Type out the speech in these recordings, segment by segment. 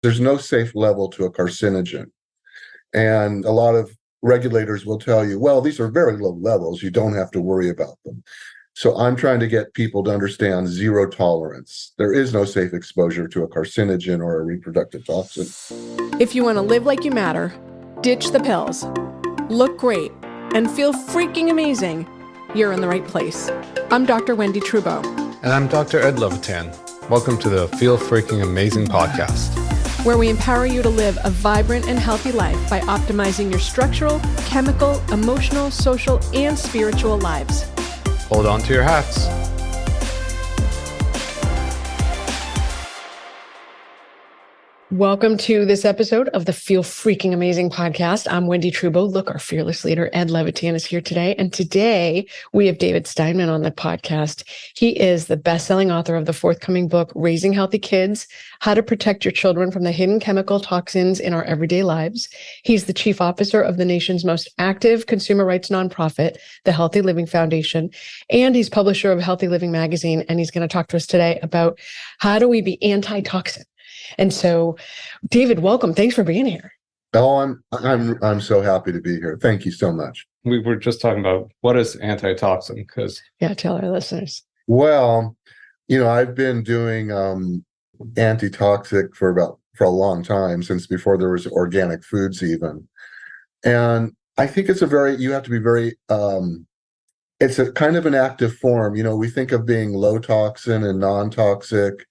There's no safe level to a carcinogen. And a lot of regulators will tell you, well, these are very low levels. You don't have to worry about them. So I'm trying to get people to understand zero tolerance. There is no safe exposure to a carcinogen or a reproductive toxin. If you want to live like you matter, ditch the pills, look great, and feel freaking amazing, you're in the right place. I'm Dr. Wendy Trudeau. And I'm Dr. Ed Levitan. Welcome to the Feel Freaking Amazing podcast, where we empower you to live a vibrant and healthy life by optimizing your structural, chemical, emotional, social, and spiritual lives. Hold on to your hats. Welcome to this episode of the Feel Freaking Amazing podcast. I'm Wendy Trudeau. Look, our fearless leader, Ed Levitan, is here today. And today we have David Steinman on the podcast. He is the best-selling author of the forthcoming book, Raising Healthy Kids, How to Protect Your Children from the Hidden Chemical Toxins in Our Everyday Lives. He's the chief officer of the nation's most active consumer rights nonprofit, the Healthy Living Foundation. And he's publisher of Healthy Living magazine. And he's going to talk to us today about how do we be antitoxic. And so, David, welcome. Thanks for being here. Oh, I'm so happy to be here. Thank you so much. We were just talking about what is antitoxin, because tell our listeners. Well, I've been doing antitoxic for a long time, since before there was organic foods even. And I think you have to be very it's a kind of an active form. We think of being low toxin and non-toxic.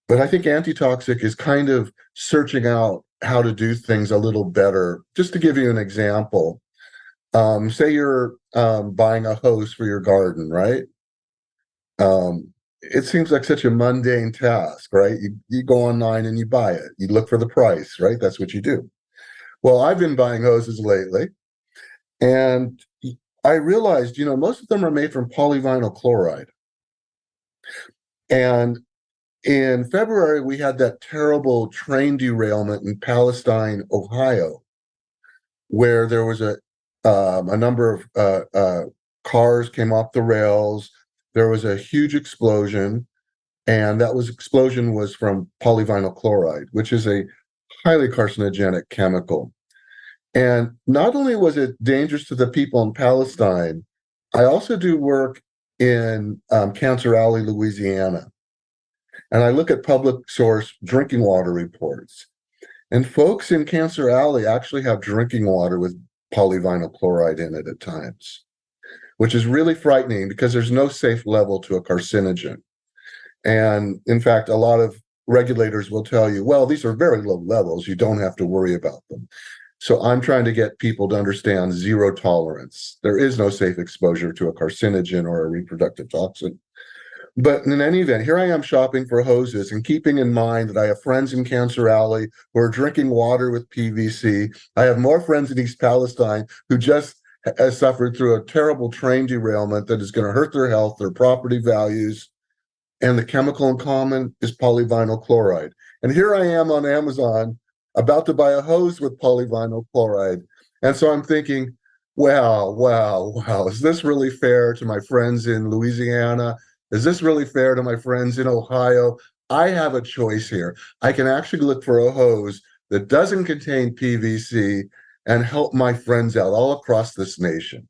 But I think antitoxic is kind of searching out how to do things a little better. Just to give you an example, say you're buying a hose for your garden, right? It seems like such a mundane task, right? You go online and you buy it. You look for the price, right? That's what you do. Well, I've been buying hoses lately, and I realized, most of them are made from polyvinyl chloride. And in February, we had that terrible train derailment in Palestine, Ohio, where there was a number of cars came off the rails. There was a huge explosion, and explosion was from polyvinyl chloride, which is a highly carcinogenic chemical. And not only was it dangerous to the people in Palestine, I also do work in Cancer Alley, Louisiana. And I look at public source drinking water reports. And folks in Cancer Alley actually have drinking water with polyvinyl chloride in it at times, which is really frightening because there's no safe level to a carcinogen. And in fact, a lot of regulators will tell you, well, these are very low levels. You don't have to worry about them. So I'm trying to get people to understand zero tolerance. There is no safe exposure to a carcinogen or a reproductive toxin. But in any event, here I am shopping for hoses and keeping in mind that I have friends in Cancer Alley who are drinking water with PVC. I have more friends in East Palestine who just has suffered through a terrible train derailment that is going to hurt their health, their property values, and the chemical in common is polyvinyl chloride. And here I am on Amazon about to buy a hose with polyvinyl chloride. And so I'm thinking, wow, is this really fair to my friends in Louisiana? Is this really fair to my friends in Ohio? I have a choice here. I can actually look for a hose that doesn't contain PVC and help my friends out all across this nation.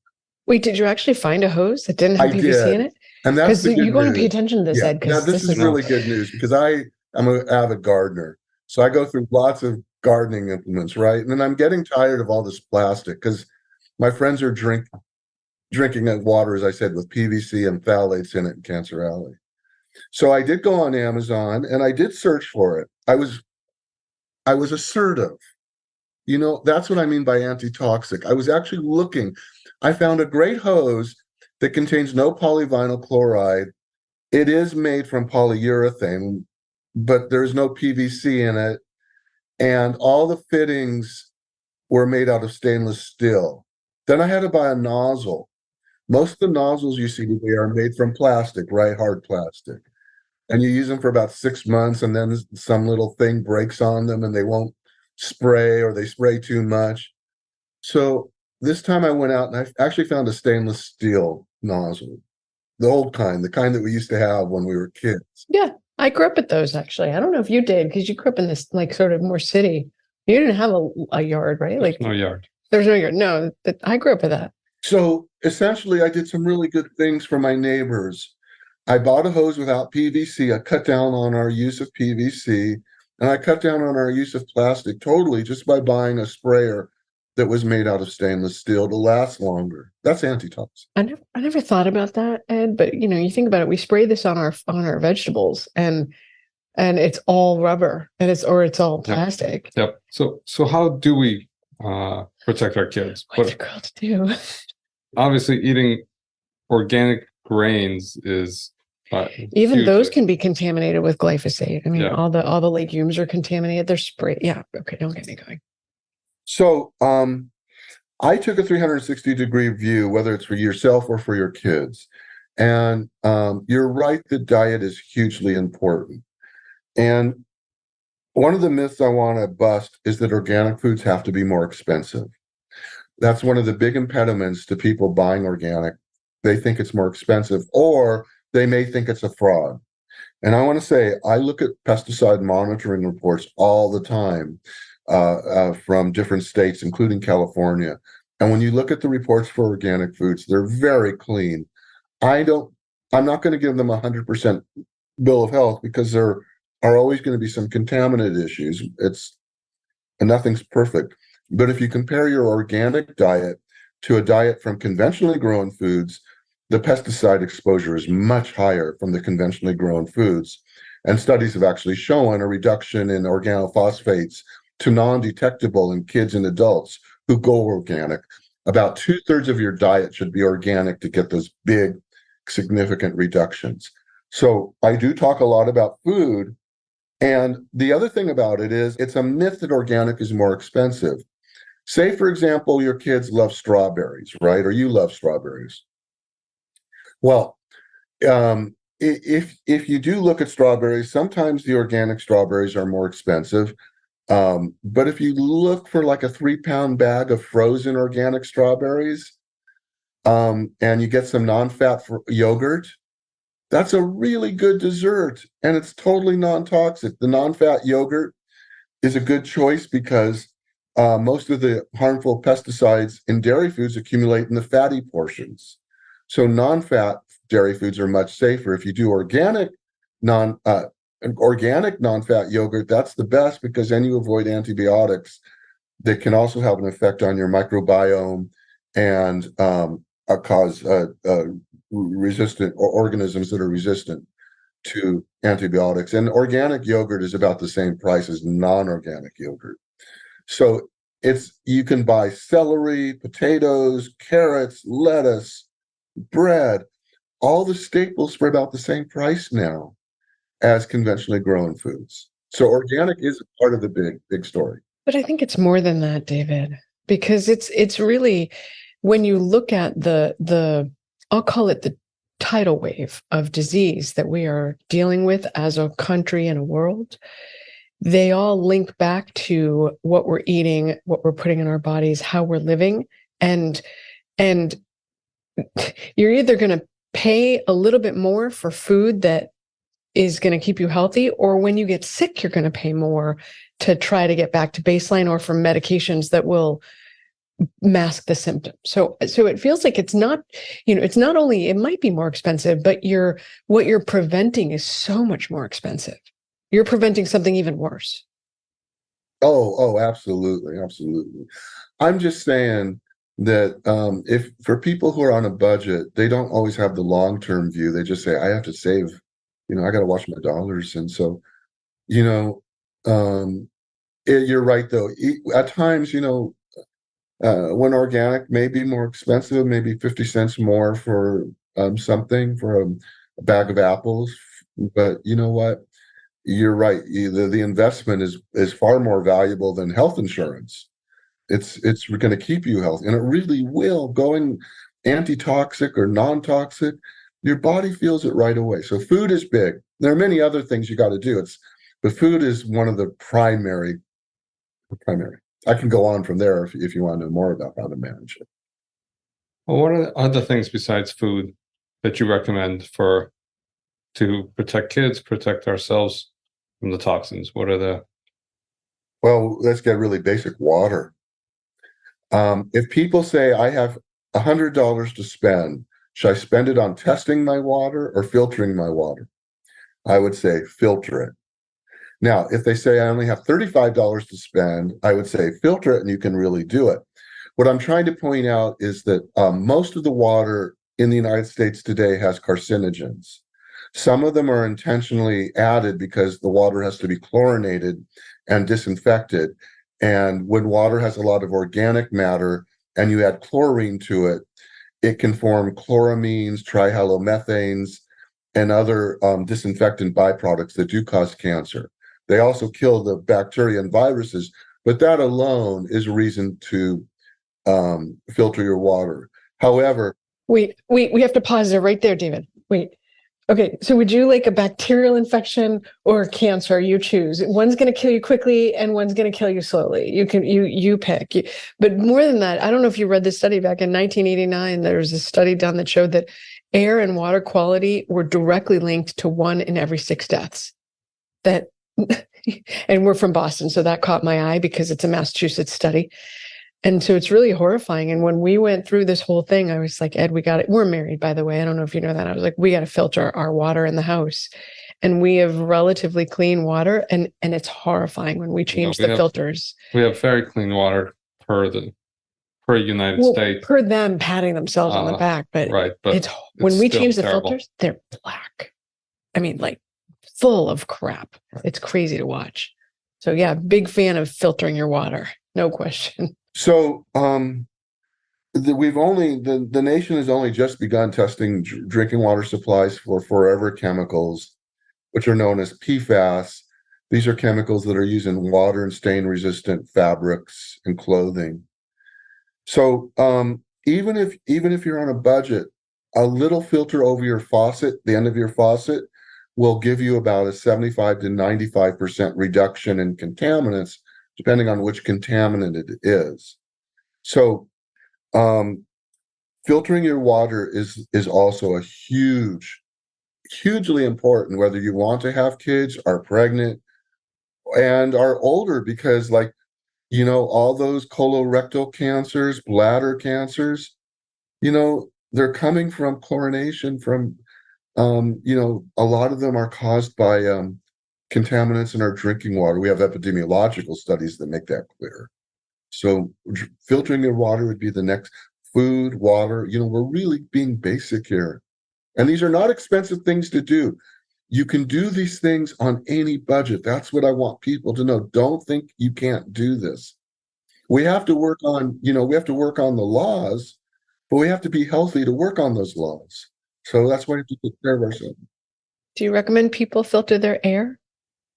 Wait, did you actually find a hose that didn't have PVC in it? And that's the good you want to pay attention to this, Ed. Now, this is really good news because I am an avid gardener. So I go through lots of gardening implements, right? And then I'm getting tired of all this plastic because my friends are drinking that water, as I said, with PVC and phthalates in it in Cancer Alley. So I did go on Amazon and I did search for it. I was assertive. That's what I mean by antitoxic. I was actually looking. I found a great hose that contains no polyvinyl chloride. It is made from polyurethane, but there's no PVC in it. And all the fittings were made out of stainless steel. Then I had to buy a nozzle. Most of the nozzles you see today are made from plastic, right? Hard plastic. And you use them for about 6 months, and then some little thing breaks on them and they won't spray, or they spray too much. So this time I went out and I actually found a stainless steel nozzle, the old kind, the kind that we used to have when we were kids. Yeah. I grew up with those actually. I don't know if you did because you grew up in this like sort of more city. You didn't have a yard, right? There's Like no yard. there's no yard. No, I grew up with that. So essentially, I did some really good things for my neighbors. I bought a hose without PVC. I cut down on our use of PVC, and I cut down on our use of plastic totally just by buying a sprayer that was made out of stainless steel to last longer. That's antitoxic. I never thought about that, Ed. But you know, you think about it. We spray this on our vegetables, and it's all rubber, and it's all plastic. Yep. So how do we protect our kids? What's a girl to do? Obviously, eating organic grains is Even those hugely- can be contaminated with glyphosate. I mean, Yeah. all the legumes are contaminated. They're sprayed. Yeah. Okay. Don't get me going. So I took a 360-degree view, whether it's for yourself or for your kids. And you're right, the diet is hugely important. And one of the myths I want to bust is that organic foods have to be more expensive. That's one of the big impediments to people buying organic. They think it's more expensive, or they may think it's a fraud. And I want to say, I look at pesticide monitoring reports all the time from different states, including California. And when you look at the reports for organic foods, they're very clean. I'm not going to give them 100% bill of health because there are always going to be some contaminant issues. And nothing's perfect. But if you compare your organic diet to a diet from conventionally grown foods, the pesticide exposure is much higher from the conventionally grown foods. And studies have actually shown a reduction in organophosphates to non-detectable in kids and adults who go organic. About 2/3 of your diet should be organic to get those big, significant reductions. So I do talk a lot about food. And the other thing about it is it's a myth that organic is more expensive. Say, for example, your kids love strawberries, right? Or you love strawberries. Well, if you do look at strawberries, sometimes the organic strawberries are more expensive. But if you look for like a 3-pound bag of frozen organic strawberries, and you get some non-fat yogurt, that's a really good dessert, and it's totally non-toxic. The non-fat yogurt is a good choice because most of the harmful pesticides in dairy foods accumulate in the fatty portions. So non-fat dairy foods are much safer. If you do organic non-fat yogurt, that's the best because then you avoid antibiotics that can also have an effect on your microbiome and cause resistant or organisms that are resistant to antibiotics. And organic yogurt is about the same price as non-organic yogurt. So you can buy celery, potatoes, carrots, lettuce, bread, all the staples for about the same price now as conventionally grown foods. So organic is a part of the big story. But I think it's more than that, David, because it's really when you look at the I'll call it the tidal wave of disease that we are dealing with as a country and a world, they all link back to what we're eating, what we're putting in our bodies, how we're living. And you're either going to pay a little bit more for food that is going to keep you healthy, or when you get sick, you're going to pay more to try to get back to baseline, or for medications that will mask the symptoms. So it feels like it's not, it's not only, it might be more expensive, but what you're preventing is so much more expensive. You're preventing something even worse. Oh, absolutely. Absolutely. I'm just saying that if for people who are on a budget, they don't always have the long-term view. They just say, I have to save, I got to watch my dollars. And so, you're right, though. At times, when organic may be more expensive, maybe 50 cents more for something, for a bag of apples. But you know what? You're right. The investment is far more valuable than health insurance. It's going to keep you healthy, and it really will. Going antitoxic or non-toxic, your body feels it right away. So food is big. There are many other things you got to do. But food is one of the primary. I can go on from there if you want to know more about how to manage it. Well, what are the other things besides food that you recommend for to protect kids, protect ourselves from the toxins? What are the... Well, let's get really basic. Water. If people say I have $100 to spend, should I spend it on testing my water or filtering my water? I would say filter it. Now, if they say I only have $35 to spend, I would say filter it and you can really do it. What I'm trying to point out is that most of the water in the United States today has carcinogens. Some of them are intentionally added because the water has to be chlorinated and disinfected. And when water has a lot of organic matter and you add chlorine to it, it can form chloramines, trihalomethanes, and other disinfectant byproducts that do cause cancer. They also kill the bacteria and viruses, but that alone is a reason to filter your water. However, we have to pause there right there, David. Wait. Okay, so would you like a bacterial infection or cancer? You choose. One's going to kill you quickly and one's going to kill you slowly. You pick. But more than that, I don't know if you read this study back in 1989. There was a study done that showed that air and water quality were directly linked to 1 in every 6 deaths. That, and we're from Boston, so that caught my eye because it's a Massachusetts study. And so it's really horrifying. And when we went through this whole thing, I was like, Ed, we got it. We're married, by the way. I don't know if you know that. I was like, we got to filter our water in the house. And we have relatively clean water. And it's horrifying when we change the filters. We have very clean water per United States. Per them patting themselves on the back. But, right, but it's when we change the terrible. filters, they're black. I mean, like full of crap. Right. It's crazy to watch. So yeah, big fan of filtering your water. No question. So the nation has only just begun testing drinking water supplies for forever chemicals, which are known as PFAS. These are chemicals that are used in water and stain-resistant fabrics and clothing. So even if you're on a budget, a little filter over your faucet, the end of your faucet, will give you about a 75 to 95% reduction in contaminants, depending on which contaminant it is. So filtering your water is also a hugely important, whether you want to have kids, are pregnant, and are older, because all those colorectal cancers, bladder cancers, they're coming from chlorination from, a lot of them are caused by contaminants in our drinking water. We have epidemiological studies that make that clear. So filtering your water would be the next. Food, water, we're really being basic here. And these are not expensive things to do. You can do these things on any budget. That's what I want people to know. Don't think you can't do this. We have to work on, the laws, but we have to be healthy to work on those laws. So that's why we have to take care of ourselves. Do you recommend people filter their air?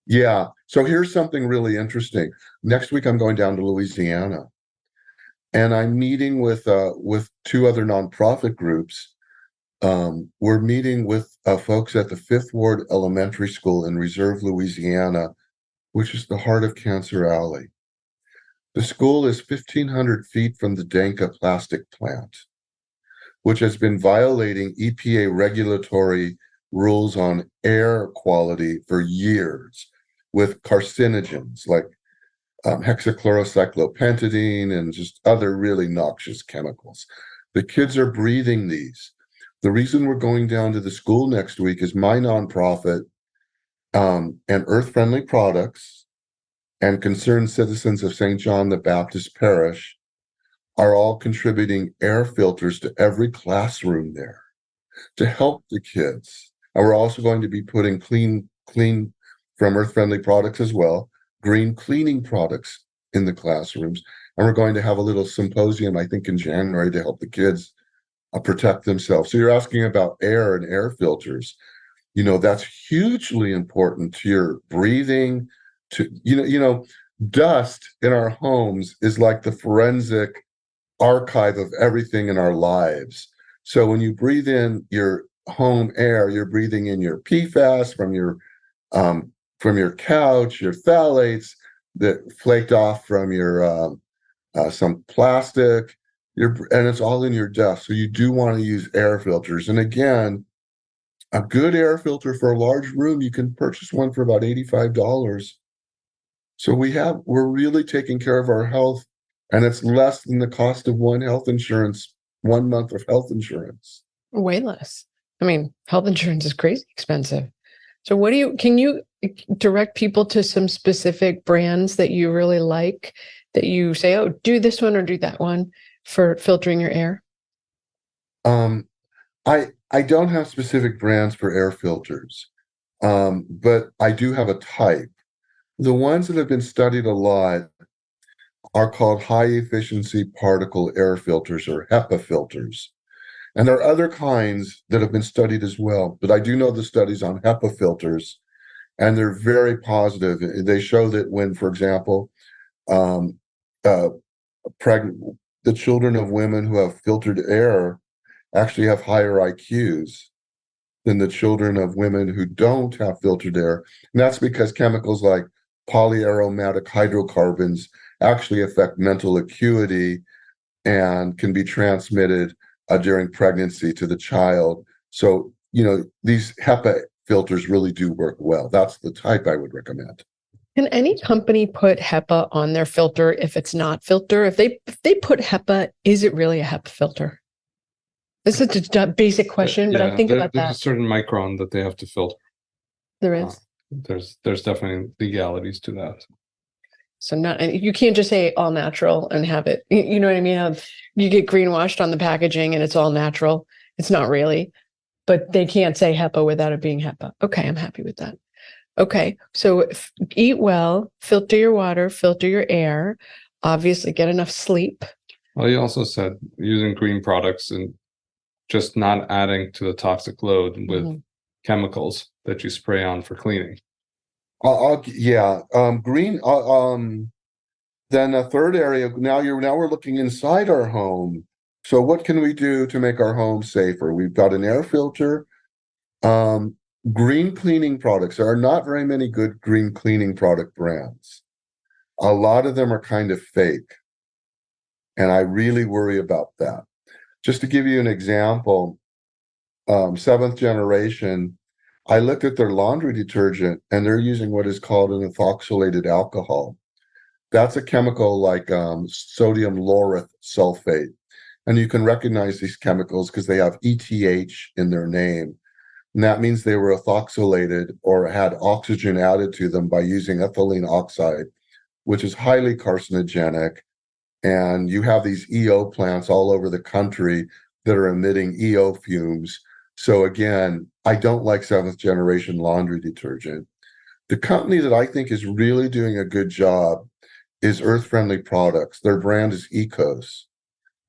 Yeah. So here's something really interesting. Next week, I'm going down to Louisiana, and I'm meeting with 2 other nonprofit groups. We're meeting with folks at the 5th Ward Elementary School in Reserve, Louisiana, which is the heart of Cancer Alley. The school is 1,500 feet from the Danka plastic plant, which has been violating EPA regulatory rules on air quality for years with carcinogens like hexachlorocyclopentadiene and just other really noxious chemicals. The kids are breathing these. The reason we're going down to the school next week is my nonprofit and Earth Friendly Products and Concerned Citizens of St. John the Baptist Parish are all contributing air filters to every classroom there to help the kids. And we're also going to be putting clean from Earth Friendly Products as well, green cleaning products in the classrooms. And we're going to have a little symposium, I think, in January to help the kids protect themselves. So you're asking about air and air filters. That's hugely important to your breathing, to, dust in our homes is like the forensic archive of everything in our lives. So when you breathe in your home air, you're breathing in your PFAS from your couch, your phthalates that flaked off from your some plastic, and it's all in your dust. So you do want to use air filters. And again, a good air filter for a large room, you can purchase one for about $85. So we're really taking care of our health, and it's less than the cost of one month of health insurance. Way less. I mean, health insurance is crazy expensive. So can you direct people to some specific brands that you really like, that you say, oh, do this one or do that one for filtering your air? I don't have specific brands for air filters, but I do have a type. The ones that have been studied a lot are called high efficiency particle air filters, or HEPA filters. And there are other kinds that have been studied as well, but I do know the studies on HEPA filters, and they're very positive. They show that when, for example, um, uh, the children of women who have filtered air actually have higher IQs than the children of women who don't have filtered air. And that's because chemicals like polyaromatic hydrocarbons actually affect mental acuity and can be transmitted during pregnancy to the child. So, these HEPA filters really do work well. That's the type I would recommend. Can any company put HEPA on their filter if it's not filter? If they put HEPA, is it really a HEPA filter? This is a basic question, but I think about that. There's a certain micron that they have to filter. There is. There's definitely legalities to that. So you can't just say all natural and have it. You know what I mean? You get greenwashed on the packaging and it's all natural. It's not really, but they can't say HEPA without it being HEPA. Okay, I'm happy with that. Okay, so eat well, filter your water, filter your air, obviously get enough sleep. Well, you also said using green products and just not adding to the toxic load with chemicals that you spray on for cleaning. Green. Then a third area. Now we're looking inside our home. So what can we do to make our home safer? We've got an air filter. Green cleaning products. There are not very many good green cleaning product brands. A lot of them are kind of fake, and I really worry about that. Just to give you an example, Seventh Generation, I looked at their laundry detergent, and they're using what is called an ethoxylated alcohol. That's a chemical like sodium lauryl sulfate. And you can recognize these chemicals because they have ETH in their name. And that means they were ethoxylated or had oxygen added to them by using ethylene oxide, which is highly carcinogenic. And you have these EO plants all over the country that are emitting EO fumes. So again, I don't like seventh generation laundry detergent. The company that I think is really doing a good job is Earth Friendly Products. Their brand is Ecos.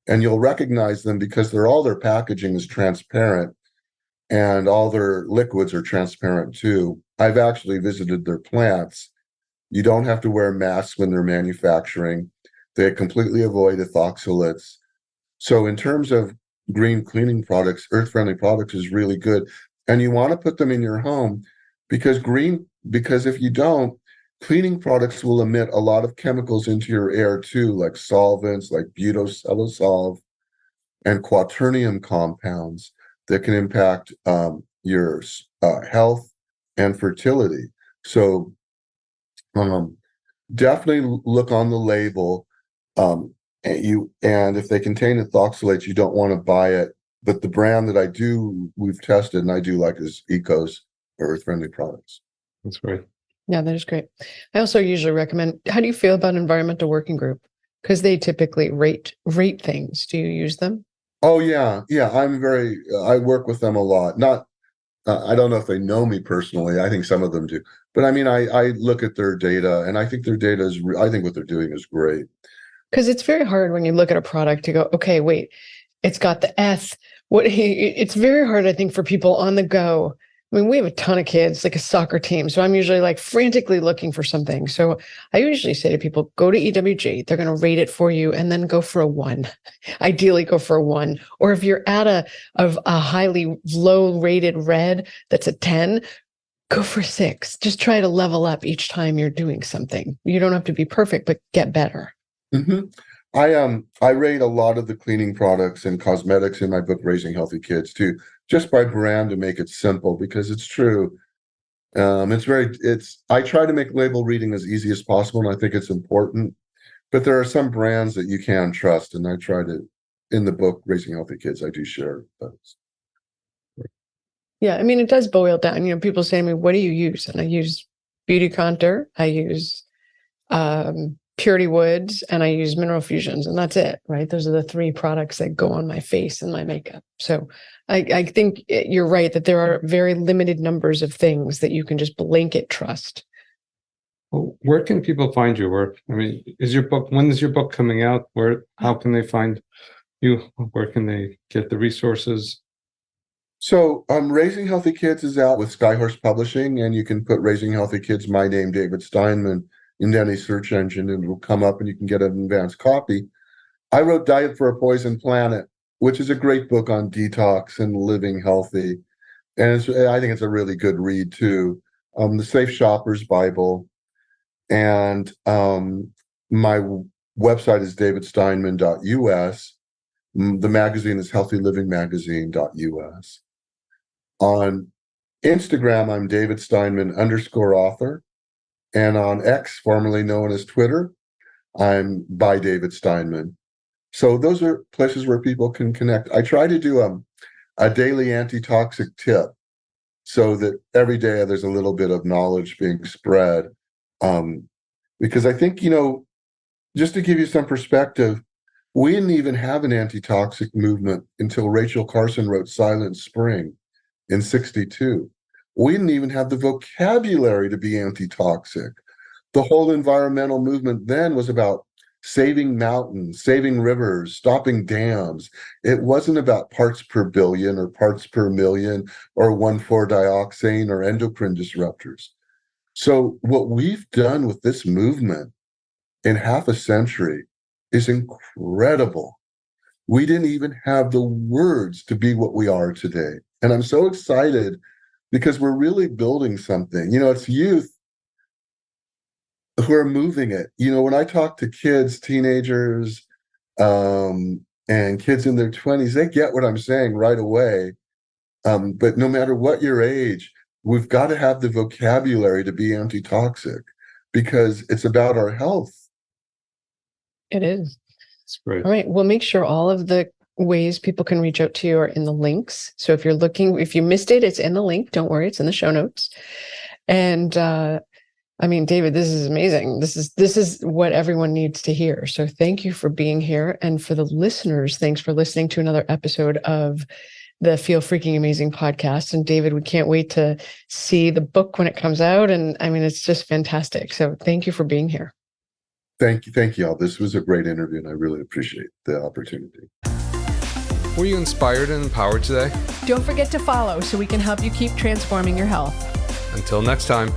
And you'll recognize them because all their packaging is transparent, and all their liquids are transparent too. I've actually visited their plants. You don't have to wear masks when they're manufacturing. They completely avoid ethoxylates. So in terms of green cleaning products, Earth Friendly Products is really good. And you want to put them in your home because if you don't, cleaning products will emit a lot of chemicals into your air too, like solvents, like butylcellulose and quaternium compounds that can impact your health and fertility. So definitely look on the label. And if they contain ethoxylates, you don't want to buy it. But the brand that we've tested and I do like is Ecos or Earth Friendly Products. That's great. Yeah, that is great. I also usually recommend, how do you feel about Environmental Working Group? Because they typically rate things. Do you use them? Oh yeah. I work with them a lot. Not, I don't know if they know me personally. I think some of them do, but I mean, I look at their data and I think their data I think what they're doing is great. Because it's very hard when you look at a product to go, okay, wait, it's got the S. It's very hard, I think, for people on the go. I mean, we have a ton of kids, like a soccer team. So I'm usually like frantically looking for something. So I usually say to people, go to EWG. They're going to rate it for you and then go for a 1. Ideally go for a 1. Or if you're at a highly low rated red that's a 10, go for a 6. Just try to level up each time you're doing something. You don't have to be perfect, but get better. Mm-hmm. I rate a lot of the cleaning products and cosmetics in my book, Raising Healthy Kids, too. just by brand to make it simple, because it's true. I try to make label reading as easy as possible, and I think it's important. But there are some brands that you can trust, and I try to, in the book, Raising Healthy Kids, I do share those. Yeah, I mean, it does boil down. People say to me, what do you use? And I use Beauty Contour, I use Purity Woods, and I use Mineral Fusions, and that's it, right? Those are the 3 products that go on my face and my makeup. So I think you're right that there are very limited numbers of things that you can just blanket trust. Well, where can people find your work? I mean, when is your book coming out? How can they find you? Where can they get the resources? So Raising Healthy Kids is out with Skyhorse Publishing, and you can put Raising Healthy Kids, my name, David Steinman, into any search engine, and it'll come up and you can get an advanced copy. I wrote Diet for a Poison Planet, which is a great book on detox and living healthy. And I think it's a really good read too. The Safe Shopper's Bible. And my website is davidsteinman.us. The magazine is healthylivingmagazine.us. On Instagram, I'm David Steinman _author. And on X, formerly known as Twitter, I'm by David Steinman. So those are places where people can connect. I try to do a daily antitoxic tip so that every day there's a little bit of knowledge being spread. Because I think, just to give you some perspective, we didn't even have an antitoxic movement until Rachel Carson wrote Silent Spring in 1962. We didn't even have the vocabulary to be antitoxic. The whole environmental movement then was about saving mountains, saving rivers, stopping dams. It wasn't about parts per billion or parts per million or 1,4-dioxane or endocrine disruptors. So what we've done with this movement in half a century is incredible. We didn't even have the words to be what we are today. And I'm so excited because we're really building something. It's youth who are moving it. When I talk to kids, teenagers, and kids in their 20s, they get what I'm saying right away. But no matter what your age, we've got to have the vocabulary to be antitoxic because it's about our health. It is. That's great. All right. We'll make sure all of the ways people can reach out to you are in the links. So if you missed it, it's in the link. Don't worry, it's in the show notes. And David, this is amazing. This is what everyone needs to hear. So thank you for being here. And for the listeners, thanks for listening to another episode of the Feel Freaking Amazing podcast. And David, we can't wait to see the book when it comes out. And it's just fantastic. So thank you for being here. Thank you all. This was a great interview, and I really appreciate the opportunity. Were you inspired and empowered today? Don't forget to follow so we can help you keep transforming your health. Until next time.